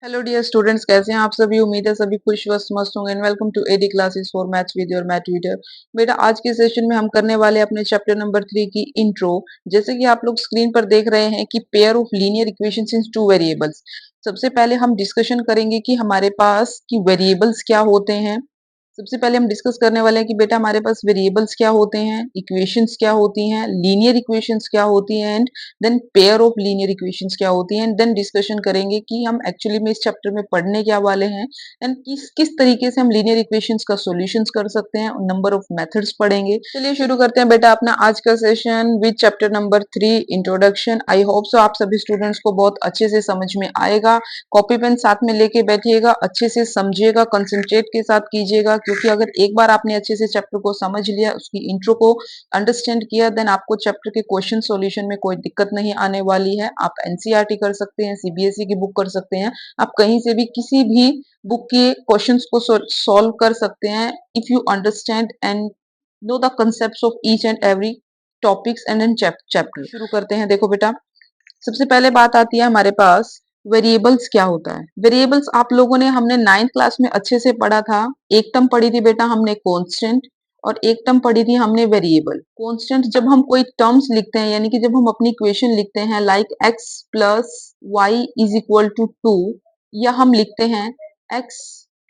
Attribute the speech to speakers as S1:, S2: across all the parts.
S1: Hello dear students, कैसे हैं आप सभी। उम्मीद है सभी खुश वस्त मस्त होंगे। And welcome to AD classes for maths with your math tutor. बेटा, आज के सेशन में हम करने वाले हैं अपने चैप्टर नंबर 3 की इंट्रो। जैसे कि आप लोग स्क्रीन पर देख रहे हैं कि pair of linear equations in two variables. सबसे पहले हम डिस्कशन करेंगे कि हमारे पास की वेरिएबल्स क्या होते हैं। सबसे पहले हम डिस्कस करने वाले हैं कि बेटा हमारे पास वेरिएबल्स क्या होते हैं, इक्वेशंस क्या होती हैं, लीनियर इक्वेशंस क्या होती हैं, and then pair of linear equations क्या होती हैं। एंड देन डिस्कशन करेंगे कि हम एक्चुअली में इस चैप्टर में पढ़ने क्या वाले हैं एंड किस किस तरीके से हम लीनियर इक्वेशंस का सॉल्यूशंस कर सकते हैं, और नंबर ऑफ मेथड्स पढ़ेंगे। चलिए शुरू करते हैं बेटा अपना आज का session with chapter number 3 introduction. I hope so आप सभी स्टूडेंट्स को बहुत अच्छे से समझ में आएगा। कॉपी पेन साथ में लेके बैठिएगा, अच्छे से समझिएगा, कंसंट्रेट के साथ कीजिएगा, क्योंकि अगर एक बार आपने अच्छे से चैप्टर को समझ लिया, उसकी इंट्रो को अंडरस्टैंड किया, देन आपको चैप्टर के क्वेश्चन सॉल्यूशन में कोई दिक्कत नहीं आने वाली है। आप एनसीईआरटी कर सकते हैं, सीबीएसई की बुक कर सकते हैं, आप कहीं से भी किसी भी बुक के क्वेश्चंस को सॉल्व कर सकते हैं if you understand and know the concepts of each and every topics and an chapter. शुरू करते हैं। देखो बेटा, सबसे पहले बात आती है हमारे पास वेरिएबल्स क्या होता है। वेरिएबल्स आप लोगों ने हमने 9th क्लास में अच्छे से पढ़ा था। एक टर्म पढ़ी थी बेटा हमने कांस्टेंट, और एक टर्म पढ़ी थी हमने वेरिएबल। कांस्टेंट जब हम कोई टर्म्स लिखते हैं, यानी कि जब हम अपनी इक्वेशन लिखते हैं like x plus y is equal to 2, या हम लिखते हैं x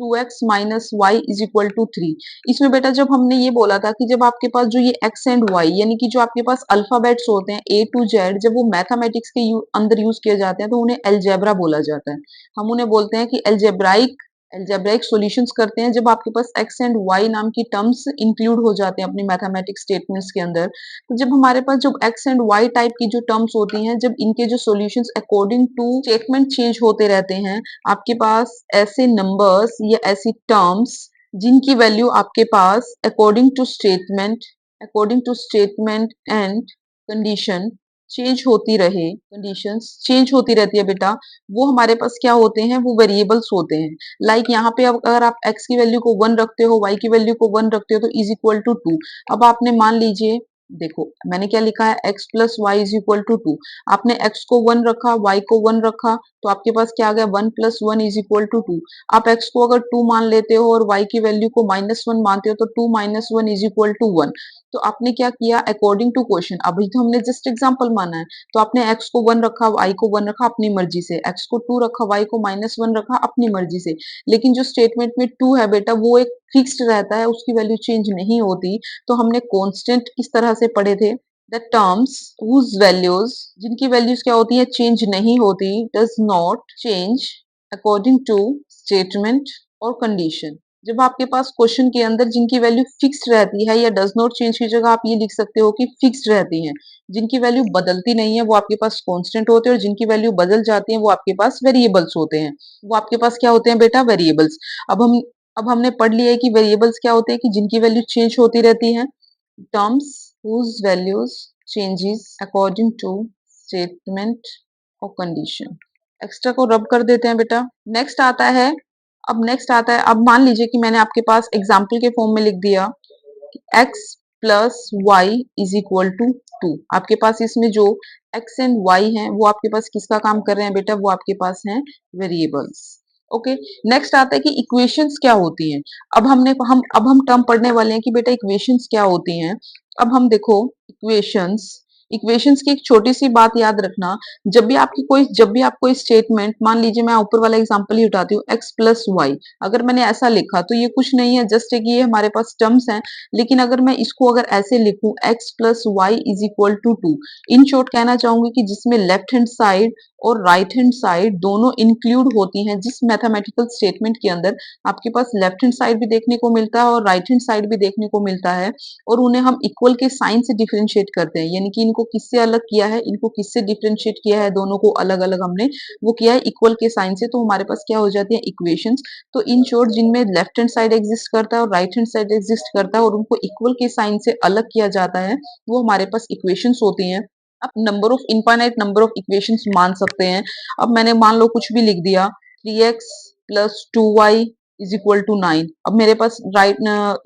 S1: 2x minus y is equal to 3। इसमें बेटा जब हमने ये बोला था कि जब आपके पास जो ये x एंड y, यानी कि जो आपके पास अल्फाबेट्स होते हैं A टू Z, जब वो मैथमेटिक्स के अंदर यूज किए जाते हैं तो उन्हें अलजेब्रा बोला जाता है। हम उन्हें बोलते हैं कि अलजेब्राइक सॉल्यूशंस करते हैं जब आपके पास x एंड y नाम की टर्म्स इंक्लूड हो जाते हैं अपनी मैथमेटिक्स स्टेटमेंट्स के अंदर। तो जब हमारे पास जो x एंड y टाइप की जो टर्म्स होती हैं, जब इनके जो solutions according to statement change होते रहते हैं, आपके पास ऐसे नंबर्स या ऐसी टर्म्स जिनकी वैल्यू आपके पास according to statement and condition change होती रहे, कंडीशंस चेंज होती रहती है बेटा, वो हमारे पास क्या होते हैं, वो वेरिएबल्स होते हैं। लाइक यहाँ पे अब अगर आप x की वैल्यू को 1 रखते हो, y की वैल्यू को 1 रखते हो, तो इज इक्वल टू 2। अब आपने मान लीजिए, देखो मैंने क्या लिखा है, x plus y is equal to 2। आपने x को 1 रखा, y को 1 रखा, तो आपके पास क्या आ गया, 1 प्लस 1 इज इक्वल टू 2। आप x को अगर 2 मान लेते हो और y की वैल्यू को -1 मानते हो, तो 2 माइनस 1 इज इक्वल टू 1। तो आपने क्या किया, अकॉर्डिंग टू क्वेश्चन, अभी तो हमने जस्ट एग्जांपल माना है, तो आपने x को 1 रखा, y को 1 रखा अपनी मर्जी से, x को 2 रखा, y को -1 रखा अपनी मर्जी से। लेकिन जो स्टेटमेंट में 2 है बेटा, वो एक फिक्स्ड रहता है, उसकी वैल्यू चेंज नहीं होती। तो हमने कांस्टेंट किस तरह से पढ़े थे, द टर्म्स हुज वैल्यूज, जिनकी वैल्यूज क्या होती है, चेंज नहीं होती, does not change according to statement और कंडीशन। जब आपके पास क्वेश्चन के अंदर जिनकी वैल्यू फिक्स्ड रहती है, या डज नॉट चेंज की जगह आप ये लिख सकते हो कि फिक्स्ड रहती है, जिनकी वैल्यू बदलती नहीं है, वो आपके पास कांस्टेंट होते हैं, और जिनकी वैल्यू बदल जाती है वो आपके पास वेरिएबल्स होते हैं। वो आपके पास क्या होते हैं बेटा, वेरिएबल्स। अब हमने पढ़ लिया है कि वेरिएबल्स क्या होते हैं, कि जिनकी वैल्यू चेंज होती रहती है, terms whose values changes according to statement और कंडीशन। एक्स्ट्रा को रब कर देते हैं बेटा। नेक्स्ट आता है, अब मान लीजिए कि मैंने आपके पास एग्जाम्पल के फॉर्म में लिख दिया x plus y is equal to 2। आपके पास इसमें जो x एंड y है वो आपके पास किसका काम कर रहे हैं बेटा, वो आपके पास हैं वेरिएबल्स। ओके, नेक्स्ट आता है कि इक्वेशंस क्या होती हैं। अब हम टर्म पढ़ने वाले हैं कि बेटा इक्वेशंस क्या होती हैं। अब हम देखो, इक्वेशंस इक्वेशंस की एक छोटी सी बात याद रखना। जब भी आप कोई स्टेटमेंट, मान लीजिए मैं ऊपर वाला एग्जांपल ही उठाती हूँ, x प्लस वाई, अगर मैंने ऐसा लिखा तो ये कुछ नहीं है, जस्ट एक ये हमारे पास टर्म्स हैं। लेकिन अगर मैं इसको अगर ऐसे लिखूं, x plus y is equal to 2, in short कहना चाहूंगी कि जिसमें लेफ्ट हैंड साइड और राइट हैंड साइड दोनों इंक्लूड होती हैं। जिस मैथमेटिकल स्टेटमेंट के अंदर आपके पास लेफ्ट हैंड साइड भी देखने को मिलता है और राइट हैंड साइड भी देखने को मिलता है, और उन्हें हम इक्वल के साइन से डिफरेंशिएट करते हैं, यानी कि इनको किससे अलग किया है, इनको किससे डिफरेंशिएट किया है, दोनों को अलग अलग हमने वो किया है इक्वल के साइन से। तो हमारे पास क्या हो जाती है, इक्वेशंस। तो इन शॉर्ट, जिनमें लेफ्ट हैंड साइड एग्जिस्ट करता है और राइट हैंड साइड एग्जिस्ट करता है, और उनको इक्वल के साइन से अलग किया जाता है, वो हमारे पास इक्वेशंस होती हैं। आप number of infinite number of equations मान सकते हैं। अब मैंने मान लो कुछ भी लिख दिया, 3x plus 2y is equal to 9। अब मेरे पास राइट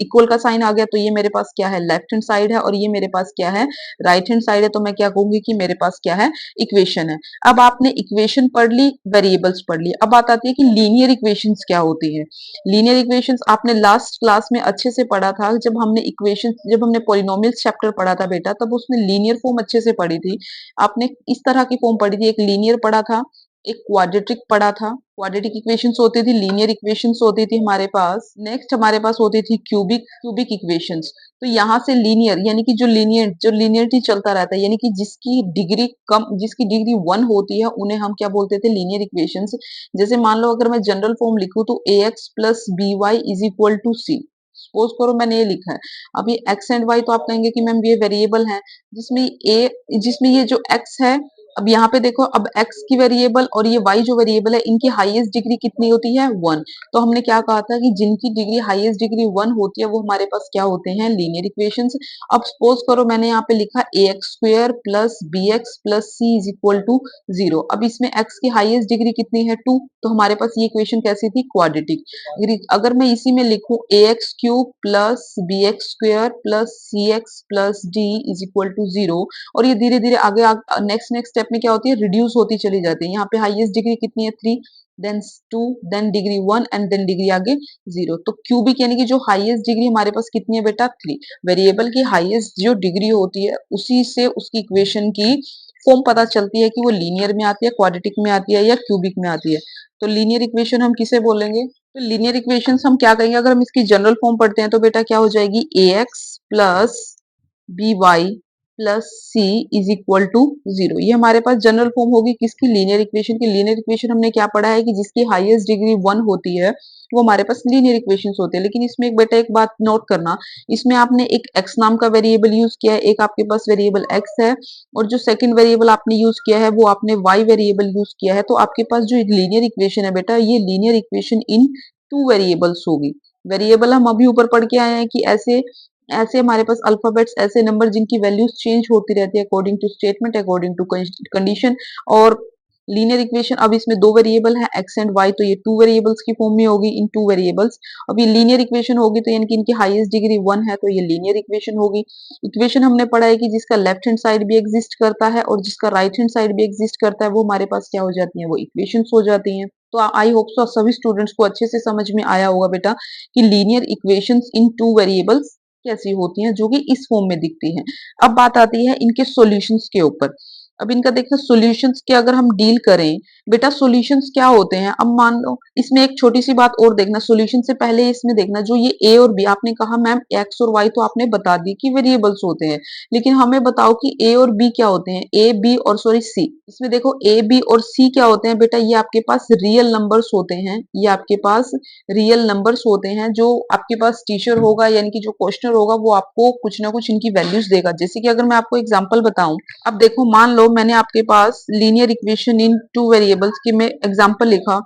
S1: इक्वल का साइन आ गया, तो ये मेरे पास क्या है, लेफ्ट हैंड साइड है, और ये मेरे पास क्या है, राइट हैंड साइड है। तो मैं क्या कहूंगी कि मेरे पास क्या है, इक्वेशन है। अब आपने इक्वेशन पढ़ ली, वेरिएबल्स पढ़ ली, अब बात आती है कि लीनियर इक्वेशंस क्या होती है। लीनियर इक्वेशंस आपने लास्ट क्लास में अच्छे से पढ़ा था, जब हमने पॉलिनोमियल्स चैप्टर पढ़ा था बेटा, तब उसमें लीनियर फॉर्म अच्छे से पढ़ी थी। आपने इस तरह की फॉर्म पढ़ी थी, एक लीनियर पढ़ा था, एक क्वाड्रेटिक पढ़ा था। क्वाड्रेटिक इक्वेशंस होती थी, लीनियर इक्वेशंस होती थी हमारे पास, नेक्स्ट हमारे पास होती थी क्यूबिक इक्वेशंस। तो यहाँ से लीनियर यानी कि जो लीनियरिटी चलता रहता है, यानी कि जिसकी डिग्री 1 होती है, उन्हें हम क्या बोलते थे, लीनियर इक्वेशंस। जैसे मान लो अगर मैं जनरल फॉर्म लिखूं तो ax plus b y is equal to c. Suppose करो मैंने ये लिखा है। अब ये x एंड y तो आप कहेंगे कि मैम ये वेरिएबल है, जिसमें ये जो x है, अब यहाँ पे देखो, अब x की वेरिएबल और ये y जो वेरिएबल है, इनकी हाईएस्ट डिग्री कितनी होती है, 1। तो हमने क्या कहा था कि जिनकी डिग्री हाईएस्ट डिग्री 1 होती है, वो हमारे पास क्या होते हैं, लीनियर इक्वेशंस। अब सपोज करो मैंने यहाँ पे लिखा ax square plus bx plus c is equal to 0। अब इसमें x की हाईएस्ट डिग्री कितनी है, 2। तो हमारे पास ये इक्वेशन कैसी थी, क्वाड्रेटिक। अगर मैं इसी में लिखूं ax cube plus bx square plus cx plus d is equal to 0, और ये धीरे धीरे आगे नेक्स्ट स्टेप में क्या होती है, रिड्यूस होती चली जाती है। यहाँ पे हाईएस्ट डिग्री कितनी है, 3, then 2, then degree 1 and then degree आगे 0। तो क्यूबिक यानी कि जो हाईएस्ट डिग्री हमारे पास कितनी है बेटा, 3। वेरिएबल की हाईएस्ट जो डिग्री होती है, उसी से उसकी इक्वेशन की फॉर्म पता चलती है कि वो लीनियर में आती है, क्वाड्रेटिक में आती है, या क्यूबिक में आती है। तो लीनियर इक्वेशन हम किसे बोलेंगे, तो लीनियर इक्वेशंस हम क्या कहेंगे, अगर हम इसकी जनरल फॉर्म पढ़ते हैं तो बेटा क्या हो जाएगी, ax plus by plus c is equal to 0। ये हमारे पास जनरल फॉर्म होगी किसकी, लीनियर इक्वेशन की। लीनियर इक्वेशन हमने क्या पढ़ा है कि जिसकी हाईएस्ट डिग्री 1 होती है, वो हमारे पास लीनियर इक्वेशंस होते हैं। लेकिन इसमें एक बेटा एक बात नोट करना, इसमें आपने एक x नाम का वेरिएबल यूज किया है, एक आपके पास वेरिएबल x है, और जो सेकंड वेरिएबल आपने यूज किया है वो आपने y वेरिएबल यूज किया है। तो आपके पास जो लीनियर इक्वेशन है बेटा, ये लीनियर इक्वेशन इन 2 वेरिएबल्स होगी। वेरिएबल हम अभी ऊपर पढ़ के आए हैं कि ऐसे ऐसे हमारे पास अल्फाबेट्स, ऐसे नंबर जिनकी वैल्यूज चेंज होती रहती है according to statement, according to condition. और लीनियर इक्वेशन, अब इसमें 2 वेरिएबल है x एंड y, तो ये 2 वेरिएबल्स की फॉर्म में होगी, इन 2 वेरिएबल्स। अब ये लीनियर इक्वेशन होगी, तो यानी कि इनकी हाईएस्ट डिग्री 1 है, तो ये लीनियर इक्वेशन होगी। इक्वेशन हमने पढ़ा है कि जिसका लेफ्ट हैंड साइड भी एग्जिस्ट करता है और जिसका राइट हैंड साइड भी एग्जिस्ट करता है, वो हमारे पास क्या हो जाती है, वो इक्वेशंस हो जाती हैं। तो आई होप सो सभी स्टूडेंट्स को अच्छे से समझ में आया होगा बेटा कि लीनियर इक्वेशंस इन 2 वेरिएबल्स कैसी होती हैं, जो कि इस फॉर्म में दिखती हैं। अब बात आती है इनके सॉल्यूशंस के ऊपर। अब इनका देखना सॉल्यूशंस के अगर हम डील करें, बेटा सॉल्यूशंस क्या होते हैं। अब मान लो इसमें एक छोटी सी बात और देखना, सॉल्यूशन से पहले इसमें देखना, जो ये ए और बी आपने कहा मैम एक्स और वाई तो आपने बता दी कि वेरिएबल्स होते हैं, लेकिन हमें बताओ कि ए और बी क्या होते हैं, ए बी और सॉरी सी। इसमें देखो ए बी और सी क्या होते हैं बेटा, ये आपके पास रियल नंबर्स होते हैं, ये आपके पास रियल नंबर्स होते हैं। जो आपके पास टीचर होगा यानी कि जो क्वेश्चनर होगा, वो आपको कुछ ना कुछ इनकी वैल्यूज देगा। जैसे कि अगर मैं आपको एग्जांपल बताऊं, अब देखो मान लो मैंने आपके पास लीनियर इक्वेशन इन 2 वेरिएबल्स की मैं एग्जांपल लिखा,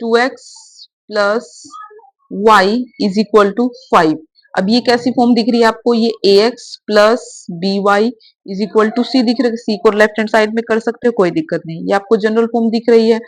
S1: 2x plus y is equal to 5। अब ये कैसी फॉर्म दिख रही है आपको, ये ax plus b y is equal to c दिख रही है। सी को लेफ्ट हैंड साइड में कर सकते हो, कोई दिक्कत नहीं, ये आपको जनरल फॉर्म दिख रही है।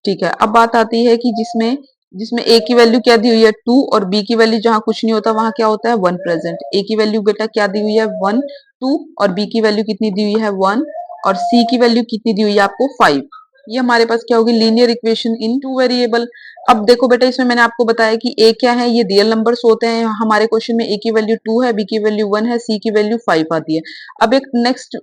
S1: ठीक है, अब बात आती है कि जिसमें जिसमें a की वैल्यू क्या दी हुई है, 2, और b की वैल्यू जहां कुछ नहीं होता वहां क्या होता है, 1 प्रेजेंट। a की वैल्यू बेटा क्या दी हुई है, 1 2, और b की वैल्यू कितनी दी हुई है, 1, और c की वैल्यू कितनी दी हुई है आपको, 5। ये हमारे पास क्या होगी, लीनियर इक्वेशन इन 2 वेरिएबल। अब देखो बेटा इसमें मैंने आपको बताया कि a क्या है, ये रियल नंबर्स होते हैं। हमारे क्वेश्चन में a की वैल्यू 2 है, b की वैल्यू 1 है, c की वैल्यू 5 आती है। अब एक नेक्स्ट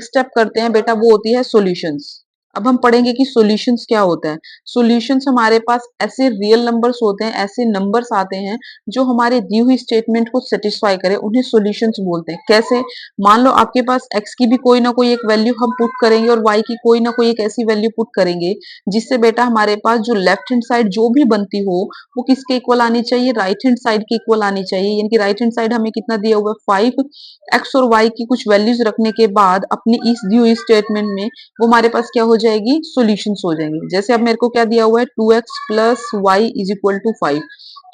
S1: स्टेप करते हैं बेटा, वो होती है सॉल्यूशंस। अब हम पढ़ेंगे कि सॉल्यूशंस क्या होता है। सॉल्यूशंस हमारे पास ऐसे रियल नंबर्स होते हैं, ऐसे नंबर्स आते हैं जो हमारे दी हुई स्टेटमेंट को सेटिस्फाई करे, उन्हें सॉल्यूशंस बोलते हैं। कैसे, मान लो आपके पास x की भी कोई ना कोई एक वैल्यू हम पुट करेंगे और y की कोई ना कोई एक ऐसी वैल्यू पुट करेंगे जिससे बेटा हमारे पास जो लेफ्ट हैंड साइड जो भी बनती हो, वो किसके इक्वल आनी चाहिए, राइट हैंड साइड के इक्वल आनी चाहिए। यानी कि राइट हैंड साइड हमें कितना दिया हुआ है, 5। x और y की कुछ वैल्यूज रखने के बाद अपनी इस दी हुई स्टेटमेंट में वो हमारे पास क्या हो जाएगी, सॉल्यूशंस हो जाएंगे। जैसे अब मेरे को क्या दिया हुआ है, 2x plus y is equal to 5।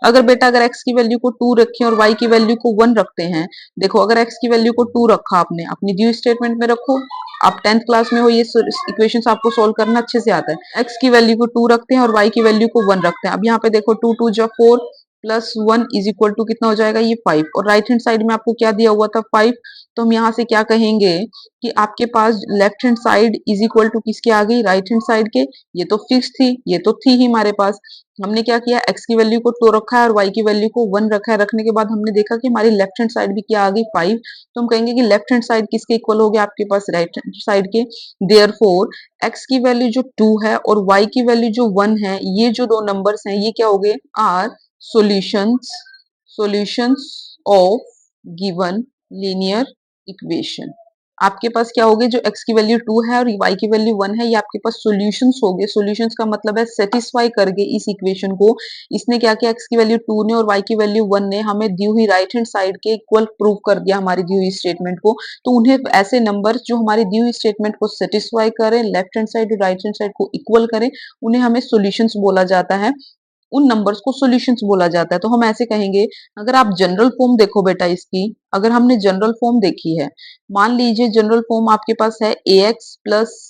S1: अगर बेटा अगर x की वैल्यू को 2 रखें और y की वैल्यू को 1 रखते हैं, देखो अगर x की वैल्यू को 2 रखा आपने, अपनी ड्यू स्टेटमेंट में रखो, आप 10th क्लास में हो, ये इक्वेशंस आपको सोल्व करना अच्छे से आता है। x की वैल्यू को 2 रखते हैं और y की वैल्यू को 1 रखते हैं। अब यहाँ पे देखो 2 2 जा 4 प्लस 1 इज इक्वल टू कितना हो जाएगा, ये 5, और राइट हैंड साइड में आपको क्या दिया हुआ था, 5। तो हम यहाँ से क्या कहेंगे कि आपके पास left hand side is equal to किसके आ गई, राइट हैंड साइड के। ये तो फिक्स थी, ये तो थी ही हमारे पास। हमने क्या किया, x की वैल्यू को 2 रखा है और y की वैल्यू को 1 रखा है। रखने के बाद हमने देखा कि हमारी लेफ्ट हैंड साइड भी क्या आ गई, 5। तो हम कहेंगे कि लेफ्ट हैंड साइड किसके इक्वल हो गया, आपके पास राइट हैंड साइड के। देयरफॉर x की वैल्यू जो 2 है और y की वैल्यू जो 1 है, ये जो दो नंबर्स हैं ये क्या हो गए, are solutions of given linear equation. आपके पास क्या हो गए, जो x की वैल्यू 2 है और y की वैल्यू 1 है, ये आपके पास सॉल्यूशंस हो गए। सॉल्यूशंस का मतलब है सेटिस्फाई कर गए इस इक्वेशन को। इसने क्या किया, x की वैल्यू 2 ने और y की वैल्यू 1 ने हमें दी हुई राइट हैंड साइड के इक्वल प्रूव कर दिया हमारी दी हुई स्टेटमेंट को। तो उन्हें ऐसे नंबर्स जो हमारी दी हुई स्टेटमेंट को सेटिस्फाई करें, लेफ्ट हैंड साइड और राइट हैंड साइड को इक्वल करें, उन्हें हमें सॉल्यूशंस बोला जाता है। उन नंबर्स को सॉल्यूशंस बोला जाता है। तो हम ऐसे कहेंगे, अगर आप जनरल फॉर्म देखो बेटा इसकी, अगर हमने जनरल फॉर्म देखी है, मान लीजिए जनरल फॉर्म आपके पास है ax plus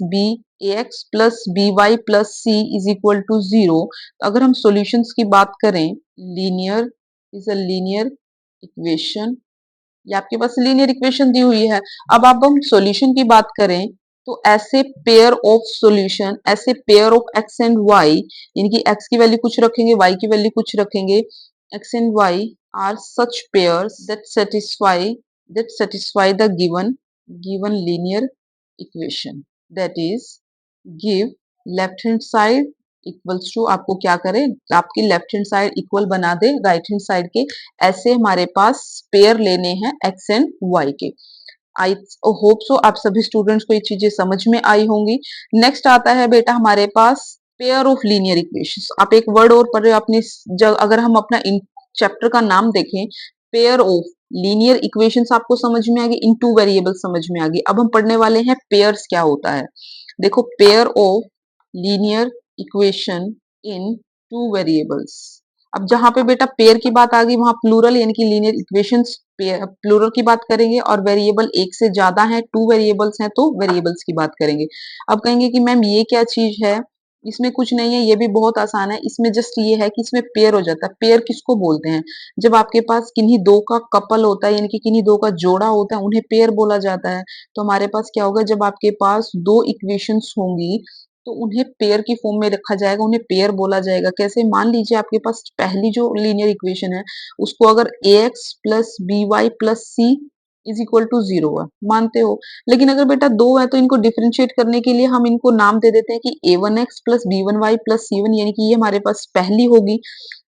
S1: by plus c is equal to 0। अगर हम सॉल्यूशंस की बात करें, linear is a linear equation, ये आपके पास लीनियर इक्वेशन दी हुई है। अब हम सॉल्यूशन की बात करें, तो ऐसे पेयर ऑफ सॉल्यूशन, ऐसे pair of x and y, यानी कि एक्स की वैल्यू कुछ रखेंगे, वाई की वैल्यू कुछ रखेंगे, x and y are such pairs that satisfy the given linear equation, that is give left hand side equals to, आपको क्या करें, आपकी लेफ्ट हैंड साइड इक्वल बना दे राइट हैंड साइड के। ऐसे हमारे पास पेयर लेने हैं एक्स एंड वाई के। आई होप सो आप सभी स्टूडेंट्स को ये चीजें समझ में आई होंगी। नेक्स्ट आता है बेटा हमारे पास पेयर ऑफ लीनियर इक्वेशंस। आप एक वर्ड और पढ़ रहे हो अपनी अगर हम अपना इन चैप्टर का नाम देखें, पेयर ऑफ लीनियर इक्वेशंस आपको समझ में आ गई, इन टू वेरिएबल समझ में आ गई। अब हम पढ़ने वाले हैं पेयर्स क्या होता है। देखो pair of linear equation in two variables. अब जहां पे बेटा पेयर की बात आ गई, वहां प्लूरल यानी कि लीनियर इक्वेशंस प्लूरल की बात करेंगे, और वेरिएबल एक से ज्यादा है, 2 वेरिएबल्स हैं तो वेरिएबल्स की बात करेंगे। अब कहेंगे कि मैम ये क्या चीज है, इसमें कुछ नहीं है, ये भी बहुत आसान है। इसमें जस्ट ये है कि इसमें पेयर हो जाता है। पेयर किसको बोलते हैं, जब आपके पास किन्हीं दो का कपल होता है, यानी कि किन्हीं दो का जोड़ा होता है, उन्हें पेयर बोला जाता है। तो हमारे पास क्या होगा, जब आपके पास दो इक्वेशंस होंगी तो उन्हें पेयर की फॉर्म में रखा जाएगा, उन्हें पेयर बोला जाएगा। कैसे, मान लीजिए आपके पास पहली जो लीनियर इक्वेशन है, उसको अगर ax plus b y plus c is equal to 0 है, मानते हो। लेकिन अगर बेटा दो है तो इनको डिफरेंशिएट करने के लिए हम इनको नाम दे देते हैं कि a1x plus b1y plus c1, यानी कि ये हमारे पास पहली होगी।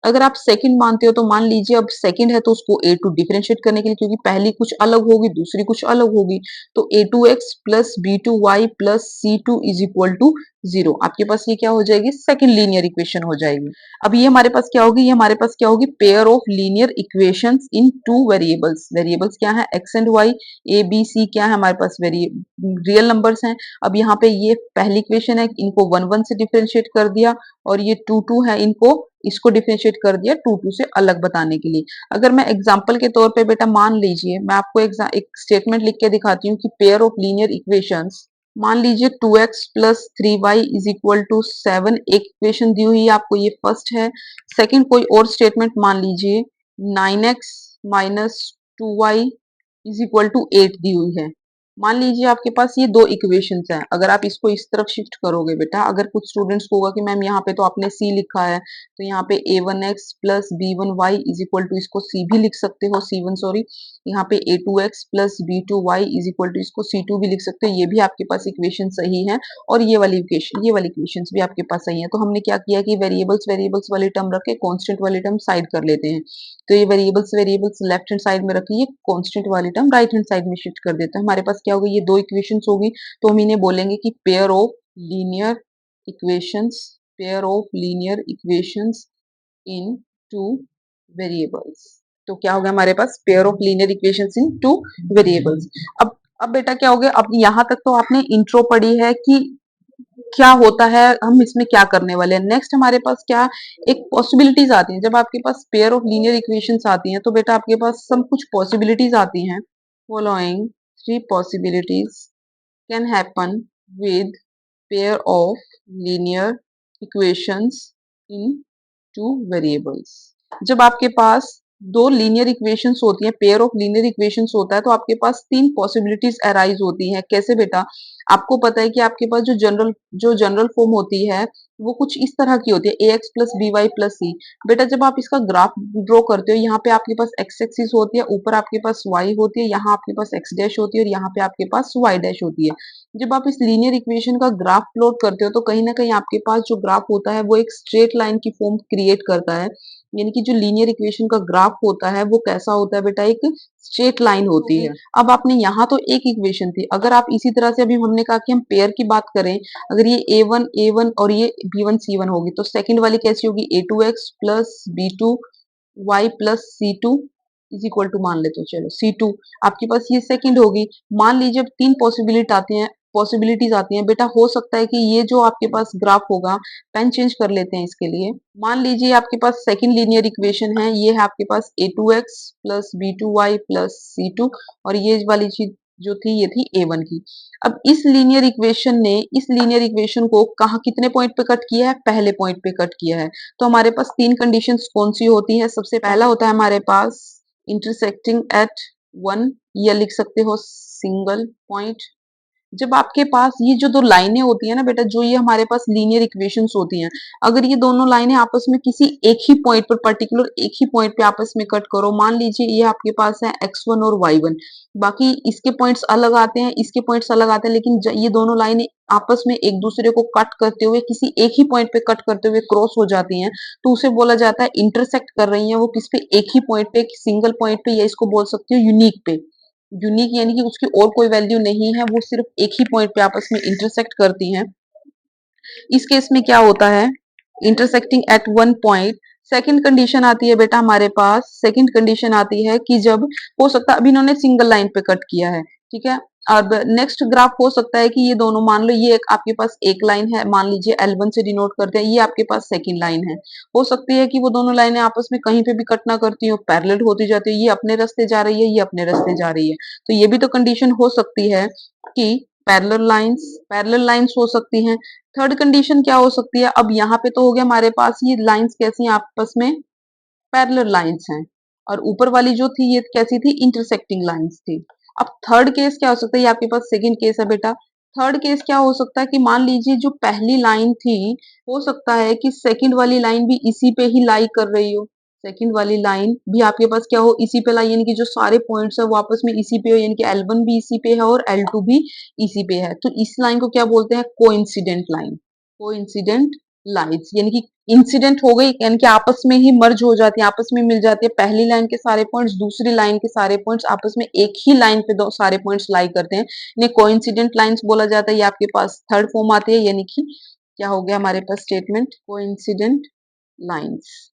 S1: अगर आप सेकंड मानते हो तो मान लीजिए अब सेकंड है तो उसको a2 डिफरेंशिएट करने के लिए, क्योंकि पहली कुछ अलग होगी दूसरी कुछ अलग होगी, तो a2x plus b2y plus c2 is equal to 0। आपके पास ये क्या हो जाएगी, सेकंड लीनियर इक्वेशन हो जाएगी। अब ये हमारे पास क्या होगी, ये हमारे पास क्या होगी, pair of linear equations in two variables. Variables क्या है, x and y, a b c क्या है हमारे पास रियल नंबर्स हैं। अब यहाँ पे ये पहली इक्वेशन है, इनको 1 1 से डिफरेंशिएट कर दिया, और ये 2 2 है, इनको इसको डिफरेंशिएट कर दिया 2 2 से अलग बताने के लिए। अगर मैं एग्जांपल के तौर पे बेटा मान लीजिए, मैं आपको एक स्टेटमेंट लिख के दिखाती हूँ कि पेयर ऑफ लीनियर इक्वेशंस, मान लीजिए 2x plus 3y is equal to 7, एक इक्वेशन दी हुई है आपको, ये फर्स्ट है। सेकंड कोई और स्टेटमेंट मान लीजिए 9x minus 2y is equal to 8 दी हुई है। मान लीजिए आपके पास ये दो इक्वेशंस हैं, अगर आप इसको इस तरफ शिफ्ट करोगे बेटा, अगर कुछ स्टूडेंट्स को होगा कि मैम यहाँ पे तो आपने c लिखा है, तो यहाँ पे a1x plus b1y is equal to, इसको c भी लिख सकते हो, c1 सॉरी, यहाँ पे a2x plus b2y is equal to, इसको c2 भी लिख सकते हो, ये भी आपके पास इक्वेशन सही है। और ये वाली इक्वेशन भी आपके पास सही है। तो हमने क्या किया कि वेरिएबल्स वाली टर्म रख के कांस्टेंट वाली टर्म साइड कर लेते हैं। तो ये वेरिएबल्स लेफ्ट हैंड साइड में रखी, ये कांस्टेंट वाली टर्म राइट हैंड साइड में शिफ्ट कर देते हैं। हमारे पास क्या होगी, ये दो इक्वेशंस होगी, तो हम इन्हें बोलेंगे कि pair of linear equations, pair of linear equations in two variables. तो क्या होगा हमारे पास, pair of linear equations in two variables. अब बेटा क्या हो गया, अब यहां तक तो आपने इंट्रो पढ़ी है कि क्या होता है, हम इसमें क्या करने वाले हैं। नेक्स्ट हमारे पास क्या एक पॉसिबिलिटीज आती हैं। जब आपके पास पेयर ऑफ लीनियर इक्वेशंस आती हैं तो बेटा आपके पास सब कुछ पॉसिबिलिटीज आती हैं। Following three possibilities can happen with pair of linear equations in two variables. जब आपके पास दो लीनियर इक्वेशंस होती हैं, पेयर ऑफ लीनियर इक्वेशंस होता है, तो आपके पास तीन पॉसिबिलिटीज अराइज होती हैं। कैसे बेटा, आपको पता है कि आपके पास जो जनरल फॉर्म होती है वो कुछ इस तरह की होती है, ax plus b y plus c. बेटा जब आप इसका ग्राफ ड्रॉ करते हो, यहाँ पे आपके पास एक्स एक्सिस होती है, ऊपर आपके पास वाई होती है, यहाँ आपके पास एक्स डैश होती है और यहाँ पे आपके पास वाई डैश होती है। जब आप इस लीनियर इक्वेशन का ग्राफ प्लॉट करते हो तो कहीं ना कहीं आपके पास जो ग्राफ होता है वो एक स्ट्रेट लाइन की फॉर्म क्रिएट करता है। यानी कि जो लीनियर इक्वेशन का ग्राफ होता है वो कैसा होता है बेटा, एक स्ट्रेट लाइन होती है। अब आपने यहाँ तो एक इक्वेशन थी, अगर आप इसी तरह से, अभी हमने कहा कि हम पेयर की बात करें, अगर ये a1 और ये b1 c1 होगी तो सेकंड वाली कैसी होगी, a2x plus b2y plus c2 is equal to, मान लेते हो चलो c2, आपके पास ये सेकंड होगी। मान लीजिए अब तीन पॉसिबिलिटीज आती हैं बेटा, हो सकता है कि ये जो आपके पास ग्राफ होगा, पेन चेंज कर लेते हैं इसके लिए। मान लीजिए आपके पास सेकंड लीनियर इक्वेशन है, ये है आपके पास a2x plus b2y plus c2, और ये वाली चीज जो थी ये थी a1 की। अब इस लीनियर इक्वेशन को कहा कितने पॉइंट पे कट किया है, पहले पॉइंट पे कट किया है। तो हमारे पास तीन कंडीशंस कौन सी होती है, सबसे पहला होता है हमारे पास इंटरसेक्टिंग एट वन, या लिख सकते हो सिंगल पॉइंट। जब आपके पास ये जो दो लाइनें होती है ना बेटा, जो ये हमारे पास लीनियर इक्वेशंस होती हैं, अगर ये दोनों लाइनें आपस में किसी एक ही पॉइंट पर, पर्टिकुलर एक ही पॉइंट पे आपस में कट करो, मान लीजिए ये आपके पास है x1 और y1, बाकी इसके पॉइंट्स अलग आते हैं, इसके पॉइंट्स अलग आते हैं, लेकिन ये दोनों लाइनें आपस में एक दूसरे को कट करते हुए, किसी एक ही पॉइंट पे कट करते हुए क्रॉस हो जाती हैं, तो उसे बोला जाता है इंटरसेक्ट कर रही हैं वो किस पे, एक ही पॉइंट पे, सिंगल पॉइंट पे, या इसको बोल सकते हो यूनिक पे। यूनिक यानी कि उसकी और कोई वैल्यू नहीं है, वो सिर्फ एक ही पॉइंट पे आपस में इंटरसेक्ट करती हैं। इस केस में क्या होता है, intersecting at one point. Second condition आती है बेटा हमारे पास, सेकंड कंडीशन आती है कि जब, हो सकता है अभी इन्होंने सिंगल लाइन पे कट किया है, ठीक है। अब नेक्स्ट ग्राफ हो सकता है कि ये दोनों, मान लो ये एक आपके पास एक लाइन है, मान लीजिए L1 से डिनोट करते हैं, ये आपके पास सेकंड लाइन है। हो सकती है कि वो दोनों लाइनें आपस में कहीं पे भी कट ना करती हो, पैरेलल होती जाती है, ये अपने रास्ते जा रही है, ये अपने रास्ते जा रही है। तो ये भी तो कंडीशन हो सकती है कि पैरेलल लाइंस हो सकती हैं। थर्ड कंडीशन क्या हो सकती है, अब यहाँ पे तो हो गया हमारे पास ये लाइंस कैसी हैं, आपस में पैरेलल लाइंस हैं, और ऊपर वाली जो थी ये कैसी थी, इंटरसेक्टिंग लाइंस थी। अब थर्ड केस क्या हो सकता है, ये आपके पास सेकंड केस है बेटा। थर्ड केस क्या हो सकता है कि मान लीजिए जो पहली लाइन थी, हो सकता है कि सेकंड वाली लाइन भी इसी पे ही लाई कर रही हो, सेकंड वाली लाइन भी आपके पास क्या हो, इसी पे लाई, यानी कि जो सारे पॉइंट्स है वो आपस में इसी पे हो, यानी कि L1 भी इसी पे है और L2 भी इसी पे है। तो इस लाइन को क्या बोलते हैं, कोइंसिडेंट लाइन। कोइंसिडेंट लाइन्स यानी कि इंसिडेंट हो गई, यानी कि आपस में ही मर्ज हो जाती है, आपस में मिल जाती है, पहली लाइन के सारे पॉइंट्स दूसरी लाइन के सारे पॉइंट्स आपस में एक ही लाइन पे दो सारे पॉइंट्स लाई करते हैं, इन्हें कोइंसिडेंट लाइंस बोला जाता है। ये आपके पास थर्ड फॉर्म आती है, यानी कि क्या हो गया हमारे पास statement, coincident lines.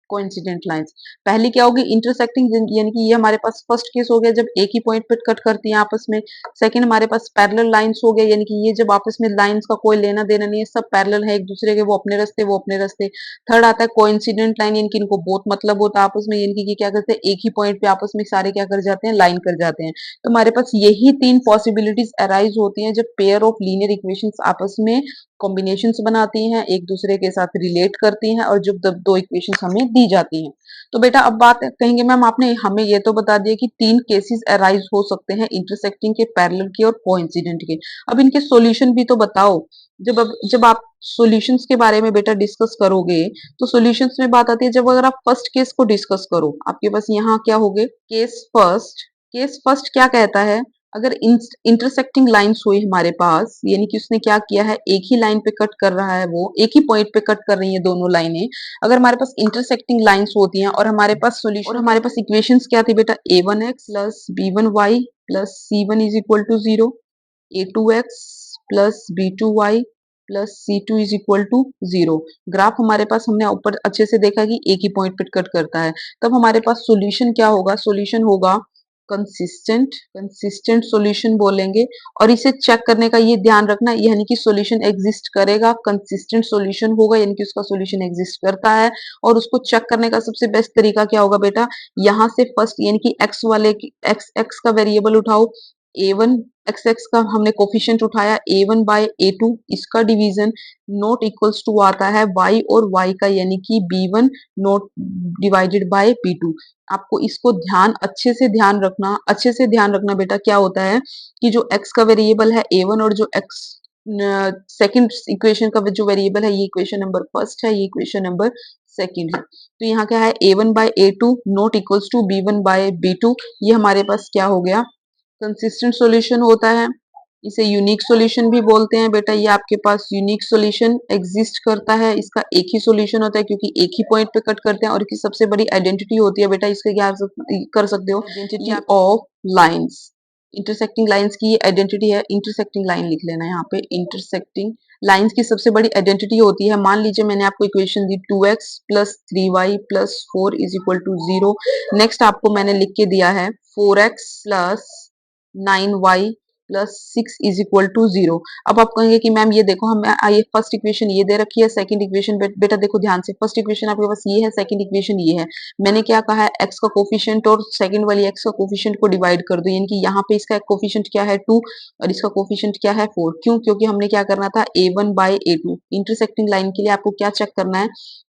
S1: Coincident lines पहली क्या होगी, इंटरसेक्टिंग, यानी कि ये हमारे पास फर्स्ट केस हो गया जब एक ही पॉइंट पे कट करती है आपस में। सेकंड हमारे पास पैरेलल लाइंस हो गया, यानी कि ये जब आपस में लाइंस का कोई लेना देना नहीं है, सब पैरेलल है एक दूसरे के, वो अपने रास्ते वो अपने रास्ते। थर्ड आता है कोइंसिडेंट लाइन, यानी कि इनको बहुत मतलब होता है आपस में, यानी कि ये क्या करते हैं, एक ही पॉइंट पे आपस में सारे क्या कर जाते हैं, लाइन कर जाते हैं। तो हमारे पास यही तीन पॉसिबिलिटीज अराइज होती हैं जब पेयर ऑफ लीनियर इक्वेशंस आपस में कॉम्बिनेशंस बनाती हैं, एक दूसरे के साथ रिलेट करती हैं, और जब दो इक्वेशंस हमें दी जाती हैं। तो बेटा अब बात कहेंगे मैम, आपने हमें ये तो बता दिया कि तीन केसेस अराइज हो सकते हैं, इंटरसेक्टिंग के, पैरेलल के और कोइंसिडेंट के। अब इनके सॉल्यूशन भी तो बताओ। जब आप सॉल्यूशंस के बारे में बेटा डिस्कस करोगे, तो सॉल्यूशंस में बात आती है, जब अगर आप फर्स्ट केस को डिस्कस करो, आपके पास यहाँ क्या हो गए, केस फर्स्ट क्या कहता है, अगर इंटरसेक्टिंग लाइंस हुई हमारे पास, यानी कि उसने क्या किया है, एक ही लाइन पे कट कर रहा है, वो एक ही पॉइंट पे कट कर रही है दोनों लाइनें। अगर हमारे पास इंटरसेक्टिंग लाइंस होती हैं और हमारे पास सॉल्यूशन, और हमारे पास इक्वेशंस क्या थी बेटा, a1x plus b1y plus c1 is equal to 0, a2x plus b2y plus c2 is equal to 0। Graph हमारे पास, हमने ऊपर अच्छे से देखा कि एक ही पॉइंट पे कट करता है। तब हमारे पास सॉल्यूशन क्या होगा, सॉल्यूशन होगा कंसिस्टेंट सॉल्यूशन बोलेंगे। और इसे चेक करने का ये ध्यान रखना, यानी कि सॉल्यूशन एग्जिस्ट करेगा, कंसिस्टेंट सॉल्यूशन होगा, यानी कि उसका सॉल्यूशन एग्जिस्ट करता है। और उसको चेक करने का सबसे बेस्ट तरीका क्या होगा बेटा, यहाँ से फर्स्ट यानी कि एक्स वाले एक्स का वेरिएबल उठाओ, a1 एक्स का हमने कोफिशिएंट उठाया a1 बाय a2, इसका डिवीजन नॉट इक्वल्स टू आता है y और y का, यानी कि b1 not divided by b2। आपको इसको अच्छे से ध्यान रखना बेटा, क्या होता है कि जो x का वेरिएबल है a1 और जो x सेकंड इक्वेशन का जो वेरिएबल है, ये इक्वेशन नंबर फर्स्ट है, ये इक्वेशन नंबर सेकंड है। तो यहाँ क्या है, a1 by a2 not equals to b1 by b2। ये हमारे पास क्या हो गया, कंसिस्टेंट सॉल्यूशन होता है। इसे यूनिक सॉल्यूशन भी बोलते हैं बेटा। ये आपके पास यूनिक सॉल्यूशन एग्जिस्ट करता है, इसका एक ही सॉल्यूशन होता है क्योंकि एक ही पॉइंट पे कट करते हैं। और इसकी सबसे बड़ी आइडेंटिटी होती है बेटा, इसके क्या कर सकते हो, identity of lines, intersecting lines की ये आइडेंटिटी है। इंटरसेक्टिंग लाइन लिख लेना यहाँ पे, इंटरसेक्टिंग लाइंस की सबसे बड़ी आइडेंटिटी होती है। मान लीजिए मैंने आपको इक्वेशन दी 2x plus 3y plus 4 is equal to 0। Next आपको मैंने लिख के दिया है 4x plus 9y plus 6 is equal to 0। अब आप कहेंगे कि मैम ये देखो, हम ये फर्स्ट इक्वेशन ये दे रखी है, सेकंड इक्वेशन बेटा देखो ध्यान से, फर्स्ट इक्वेशन आपके पास ये है, सेकंड इक्वेशन ये है। मैंने क्या कहा है, x का कोफिशिएंट और सेकंड वाली x का कोफिशिएंट को डिवाइड कर दो, यानी कि यहाँ पे इसका कोफिशिएंट क्या है 2 और इसका कोफिशिएंट क्या है 4। क्यों, क्योंकि हमने क्या करना था a1 by a2। Intersecting line के लिए आपको क्या चेक करना है,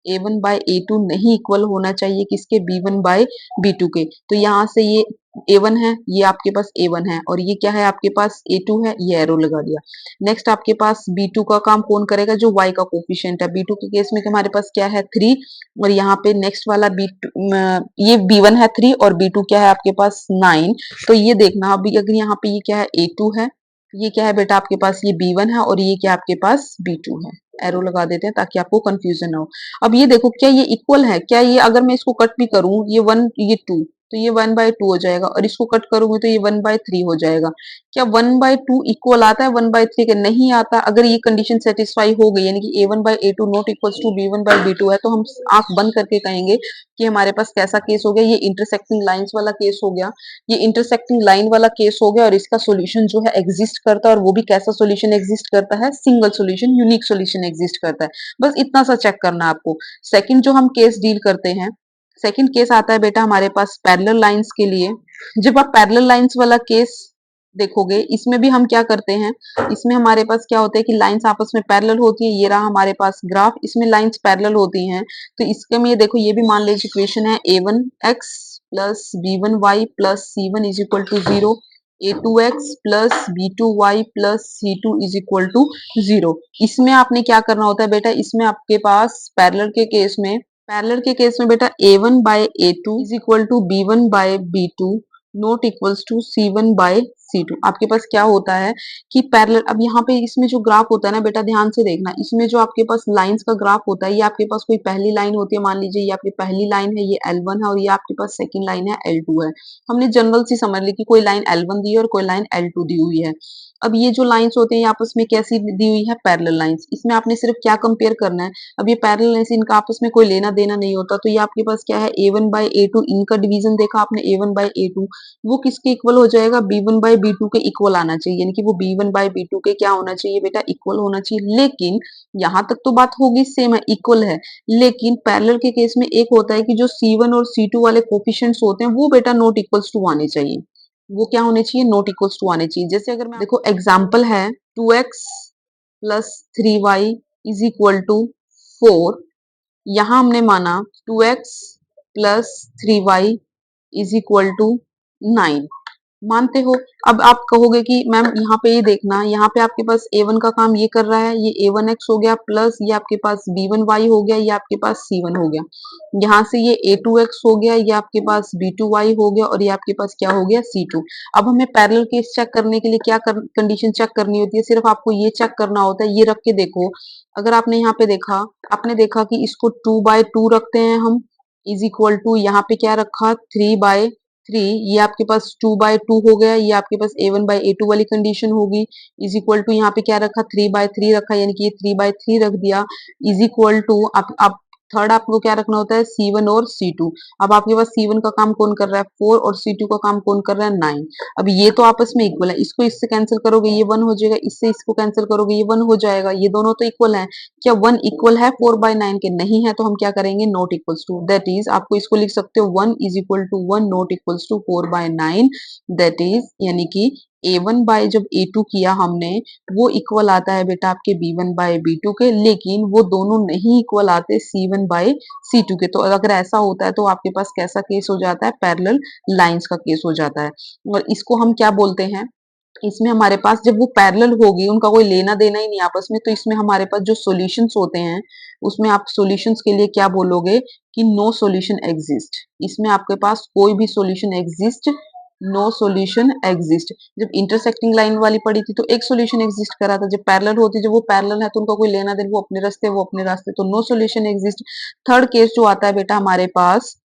S1: a1 बाय a2 नहीं इक्वल होना चाहिए किसके, b1 बाय b2 के। तो यहाँ से ये a1 है, ये आपके पास a1 है, और ये क्या है आपके पास a2 है, ये एरो लगा दिया। नेक्स्ट आपके पास b2 का काम कौन करेगा, जो y का कोफिशिएंट है। b2 के केस में हमारे पास क्या है 3, और यहाँ पे नेक्स्ट वाला ये b1 है 3 और b2 क्या है आपके पास 9। तो ये देखना अभी, अगर यहाँ पे ये क्या है a2 है, ये क्या है बेटा आपके पास ये b1 है, और ये क्या आपके पास b2 है। एरो लगा देते हैं ताकि आपको कंफ्यूजन ना हो। अब ये देखो, क्या ये इक्वल है, क्या ये अगर मैं इसको कट भी करूं, ये 1 ये 2, तो ये 1/2 हो जाएगा, और इसको कट करूंगी तो ये 1/3 हो जाएगा। क्या 1/2 इक्वल आता है 1/3 के, नहीं आता। अगर ये कंडीशन सेटिस्फाई हो गई, यानी कि a1 by a2 not equals to b1 by b2 है, तो हम आंख बंद करके कहेंगे कि हमारे पास कैसा केस हो गया, ये इंटरसेक्टिंग लाइंस वाला केस हो गया। ये इंटरसेक्टिंग लाइन वाला केस हो गया, और इसका सॉल्यूशन जो है एग्जिस्ट करता है, और वो भी कैसा सॉल्यूशन एग्जिस्ट करता है, single solution, unique solution exist करता है। बस इतना सा चेक करना आपको। सेकंड जो हम केस डील करते हैं, सेकंड केस आता है बेटा हमारे पास पैरेलल लाइंस के लिए। जब आप पैरेलल लाइंस वाला केस देखोगे, इसमें भी हम क्या करते हैं, इसमें हमारे पास क्या होता है कि लाइंस आपस में पैरेलल होती है। ये रहा हमारे पास ग्राफ, इसमें लाइंस पैरेलल होती हैं। तो इसके में ये देखो, ये भी मान लीजिए इक्वेशन है a1x plus b1y plus c1 is equal to 0, a2x plus b2y plus c2 is equal to 0। इसमें आपने क्या करना होता है बेटा, इसमें आपके पास पैरेलल के केस में बेटा a1 by a2 is equal to b1 by b2 not equals to c1 by c2। आपके पास क्या होता है कि पैरेलल, अब यहाँ पे इसमें जो ग्राफ होता है ना बेटा, ध्यान से देखना, इसमें जो आपके पास लाइंस का ग्राफ होता है, ये आपके पास कोई पहली लाइन होती है, मान लीजिए ये आपकी पहली लाइन है, ये L1 है, और ये आपके पास सेकंड लाइन है L2 है। हमने जनरल सी समझ ली कि कोई लाइन L1 दी है और कोई लाइन L2 दी हुई है। अब ये जो लाइंस होते हैं ये आपस में कैसी दी हुई है, पैरेलल लाइंस। इसमें आपने सिर्फ क्या कंपेयर करना है, अब ये पैरेलल लाइंस, इनका आपस में कोई लेना देना नहीं होता। तो ये आपके पास क्या है, a1 बाय a2, इनका डिवीजन देखा आपने a1 बाय a2, वो किसके इक्वल हो जाएगा, b1 बाय b2 के इक्वल आना चाहिए, यानी कि वो b1 बाय b2 के क्या होना चाहिए बेटा, इक्वल होना चाहिए। लेकिन यहाँ तक तो बात होगी सेम है, इक्वल है। लेकिन पैरेलल के केस में एक होता है कि जो c1 और c2 वाले कोफिशिएंट्स होते हैं वो बेटा नॉट इक्वल्स टू आने चाहिए। वो क्या होने चाहिए, नॉट इक्वल्स टू आने चाहिए। जैसे अगर मैं देखो एग्जाम्पल है 2x plus 3y is equal to 4। यहां हमने माना 2x plus 3y is equal to 9, मानते हो। अब आप कहोगे कि मैम यहाँ पे ये देखना, यहाँ पे आपके पास a1 का काम ये कर रहा है, ये a1x हो गया, प्लस ये आपके पास b1y हो गया, ये आपके पास c1 हो गया। यहाँ से ये a2x हो गया, ये आपके पास b2y हो गया, और ये आपके पास क्या हो गया, c2। अब हमें पैरेलल केस चेक करने के लिए क्या कंडीशन चेक करनी होती है, सिर्फ आपको ये चेक करना होता है, ये रख के देखो। अगर आपने यहाँ पे देखा, आपने देखा कि इसको 2/2 रखते हैं हम, इज इक्वल टू यहाँ पे क्या रखा 3/3, ये आपके पास 2/2 हो गया, ये आपके पास a1 बाय a2 वाली कंडीशन होगी। इज इक्वल टू यहाँ पे क्या रखा 3/3 रखा, यानी कि ये 3/3 रख दिया। इज इक्वल टू आप थर्ड आपको क्या रखना होता है, C1 और C2। अब आपके पास C1 का काम कौन कर रहा है, 4, और C2 का काम कौन कर रहा है, 9। अब ये तो आपस में इक्वल है, इसको इससे कैंसिल करोगे ये 1 हो जाएगा, इससे इसको कैंसिल करोगे ये 1 हो जाएगा, ये दोनों तो इक्वल है। क्या 1 इक्वल है 4/9 के, नहीं है, तो हम क्या करेंगे, not equals to, that is आपको इसको लिख सकते हो 1 is equal to 1 not equals to 4/9, that is यानी कि A1 बाय जब A2 किया हमने, वो इक्वल आता है बेटा आपके B1 बाय B2 के, लेकिन वो दोनों नहीं इक्वल आते C1 बाय C2 के। तो अगर ऐसा होता है तो आपके पास कैसा केस हो जाता है, पैरेलल लाइंस का केस हो जाता है। और इसको हम क्या बोलते हैं, इसमें हमारे पास जब वो पैरेलल होगी, उनका कोई लेना देना ही नहीं आपस में, तो इसमें हमारे पास जो सॉल्यूशंस होते हैं, उसमें आप सॉल्यूशंस के लिए क्या बोलोगे कि नो सॉल्यूशन एग्जिस्ट। इसमें आपके पास कोई भी solution exist, no solution exist. जब इंटरसेक्टिंग लाइन वाली पड़ी थी तो एक सॉल्यूशन एग्जिस्ट करा था, जब पैरेलल होती, जब वो पैरेलल है तो उनका कोई लेना देना, वो अपने रास्ते वो अपने रास्ते, तो no solution exist. Third case जो आता है बेटा हमारे पास,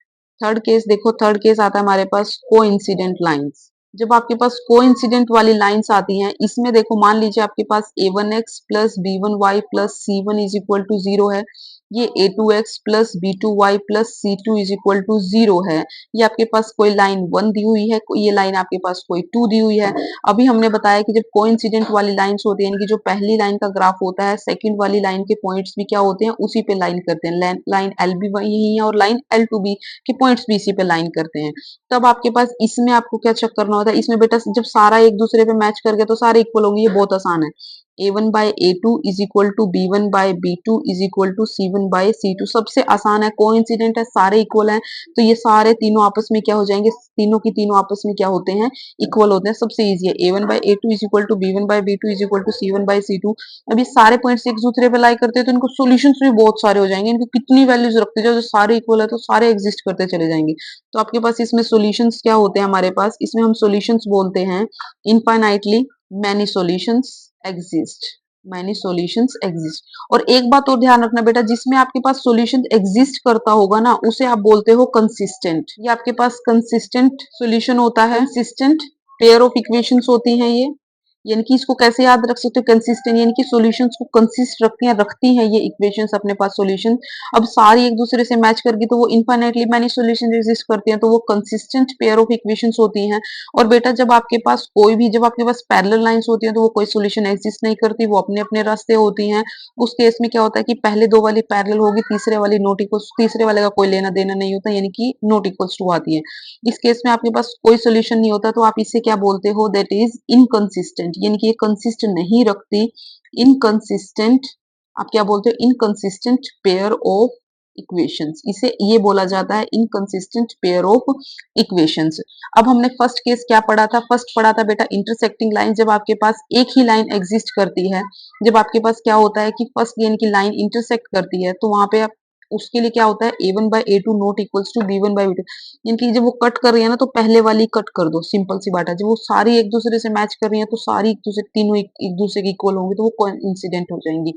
S1: थर्ड केस देखो, थर्ड केस आता है हमारे पास कोइंसिडेंट लाइंस। जब आपके पास कोइंसिडेंट वाली लाइंस आती हैं, इसमें देखो मान लीजिए आपके पास a1x plus b1y plus c1 is equal to 0 है, ये a2x plus b2y plus c2 is equal to 0 है। ये आपके पास कोई लाइन 1 दी हुई है, ये लाइन आपके पास कोई 2 दी हुई है। अभी हमने बताया कि जब कोइंसिडेंट वाली लाइंस होती है, यानी कि जो पहली लाइन का ग्राफ होता है, सेकंड वाली लाइन के पॉइंट्स भी क्या होते हैं, उसी पे लाइन करते हैं। लाइन एल भी वही है और लाइन L2 भी के पॉइंट्स भी इसी पे लाइन करते हैं। तब आपके पास इसमें आपको क्या चेक करना होता है, इसमें बेटा जब सारा एक दूसरे पे मैच कर गया तो सारे इक्वल होंगे, ये बहुत आसान है। A1 by A2 is equal to B1 by B2 is equal to C1 by C2, सबसे आसान है, कोइंसिडेंट है, सारे इक्वल हैं, तो ये सारे तीनों आपस में क्या हो जाएंगे, तीनों की तीनों आपस में क्या होते हैं, इक्वल होते हैं। सबसे इजी है, A1 by A2 is equal to B1 by B2 is equal to C1 by C2। अब ये सारे पॉइंट्स एक दूसरे पे लाई करते हैं तो इनको सॉल्यूशंस भी बहुत सारे हो जाएंगे, इनको कितनी वैल्यूज रखते जाओ, जो सारे इक्वल है तो सारे एग्जिस्ट करते चले जाएंगे। तो आपके पास इसमें सॉल्यूशंस क्या होते हैं, हमारे पास इसमें हम सॉल्यूशंस बोलते हैं infinitely many solutions exist, many solutions exist. और एक बात और ध्यान रखना बेटा, जिसमें आपके पास सॉल्यूशन एग्जिस्ट करता होगा ना, उसे आप बोलते हो कंसिस्टेंट। ये आपके पास कंसिस्टेंट सॉल्यूशन होता है, कंसिस्टेंट पेयर ऑफ इक्वेशंस होती हैं ये, यानी कि इसको कैसे याद रख सकते हो, कंसिस्टेंट, यानी कि सॉल्यूशंस को कंसिस्ट रखती हैं ये इक्वेशंस अपने पास सॉल्यूशन। अब सारी एक दूसरे से मैच करके तो वो इनफाइनाइटली मैनी सॉल्यूशन एग्जिस्ट करते हैं, तो वो कंसिस्टेंट पेयर ऑफ इक्वेशंस होती हैं। और बेटा जब आपके पास कोई भी, जब आपके पास पैरेलल लाइंस होती हैं तो वो कोई सॉल्यूशन एग्जिस्ट नहीं करती, वो अपने अपने रास्ते होती हैं। उस केस में क्या होता है कि पहले दो वाली पैरेलल होगी, तीसरे वाली नॉट इक्वल, तीसरे वाले का कोई लेना देना नहीं होता, यानी कि नॉट इक्वल्स टू आती है। इस केस में आपके पास कोई सॉल्यूशन नहीं होता, तो आप इसे क्या बोलते हो, दैट इज इनकंसिस्टेंट, यानी कि ये कंसिस्ट नहीं रखती, इनकंसिस्टेंट। आप क्या बोलते हो, इनकंसिस्टेंट पेयर ऑफ इक्वेशंस, इसे ये बोला जाता है इनकंसिस्टेंट पेयर ऑफ इक्वेशंस। अब हमने फर्स्ट केस क्या पढ़ा था, फर्स्ट पढ़ा था बेटा इंटरसेक्टिंग लाइन, जब आपके पास एक ही लाइन एग्जिस्ट करती है, जब आपके पास क्या होता है कि फर्स्ट यानी कि लाइन इंटरसेक्ट करती है, तो वहां पे उसके लिए क्या होता है, A1 by A2 not equals to B1 by B2, यानी कि जब वो कट कर रही है ना तो पहले वाली कट कर दो, सिंपल सी बात है। जब वो सारी एक दूसरे से मैच कर रही है तो सारी एक दूसरे, तीनों एक दूसरे की इक्वल होंगी, तो वो कोइंसिडेंट हो जाएंगी।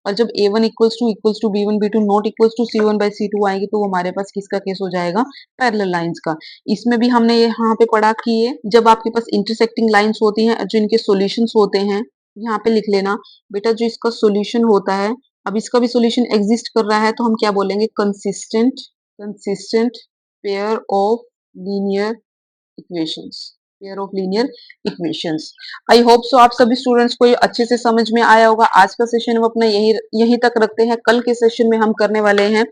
S1: और जब A1 equals to B1 B2 not equals to C1 by C2 आएगी, तो वो हमारे पास किसका केस हो जाएगा, पैरेलल लाइंस का। इसमें भी हमने यहाँ पे पढ़ा कि ये जब आपके पास इंटरसेक्टिंग लाइंस होती हैं, जो इनके सॉल्यूशंस होते हैं, यहाँ पे लिख लेना बेटा, जो इसका सॉल्यूशन होता है, अब इसका भी सॉल्यूशन एग्जिस्ट कर रहा है, तो हम क्या बोलेंगे, consistent, consistent pair of linear equations, pair of linear equations. I hope so आप सभी स्टूडेंट्स को ये अच्छे से समझ में आया होगा। आज का सेशन हम अपना यही तक रखते हैं। कल के सेशन में हम करने वाले हैं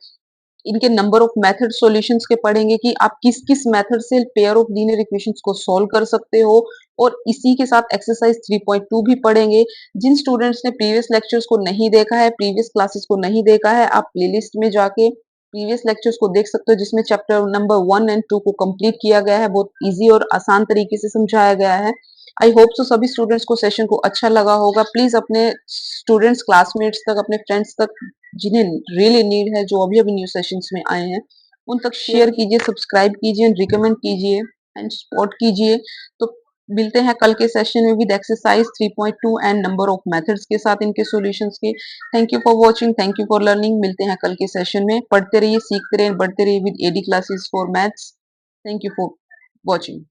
S1: इनके नंबर ऑफ मेथड सॉल्यूशंस के, पढ़ेंगे कि आप किस किस मेथड से पेयर ऑफ लीनियर इक्वेशंस को सॉल्व कर सकते हो। और इसी के साथ एक्सरसाइज 3.2 भी पढ़ेंगे। जिन स्टूडेंट्स ने प्रीवियस लेक्चर्स को नहीं देखा है, प्रीवियस क्लासेस को नहीं देखा है, आप प्लेलिस्ट में जाके प्रीवियस लेक्चर्स को देख सकते हो, जिसमें चैप्टर नंबर 1 एंड 2 को कंप्लीट किया गया है। बहुत इजी और आसान तरीके से समझाया गया है। आई होप सो सभी स्टूडेंट्स को सेशन को अच्छा लगा होगा। प्लीज अपने स्टूडेंट्स, क्लासमेट्स तक, अपने फ्रेंड्स तक, जिन्हें रियली नीड है, जो अभी अभी न्यू सेशंस में आए हैं, उन तक शेयर कीजिए, सब्सक्राइब कीजिए, रिकमेंड कीजिए एंड सपोर्ट कीजिए। तो मिलते हैं कल के सेशन में with exercise 3.2 and number of methods के साथ इनके सॉल्यूशंस के। Thank you for watching, thank you for learning. मिलते हैं कल के सेशन में। पढ़ते रहिए, सीखते रहिए, बढ़ते रहिए with AD classes for maths. Thank you for watching.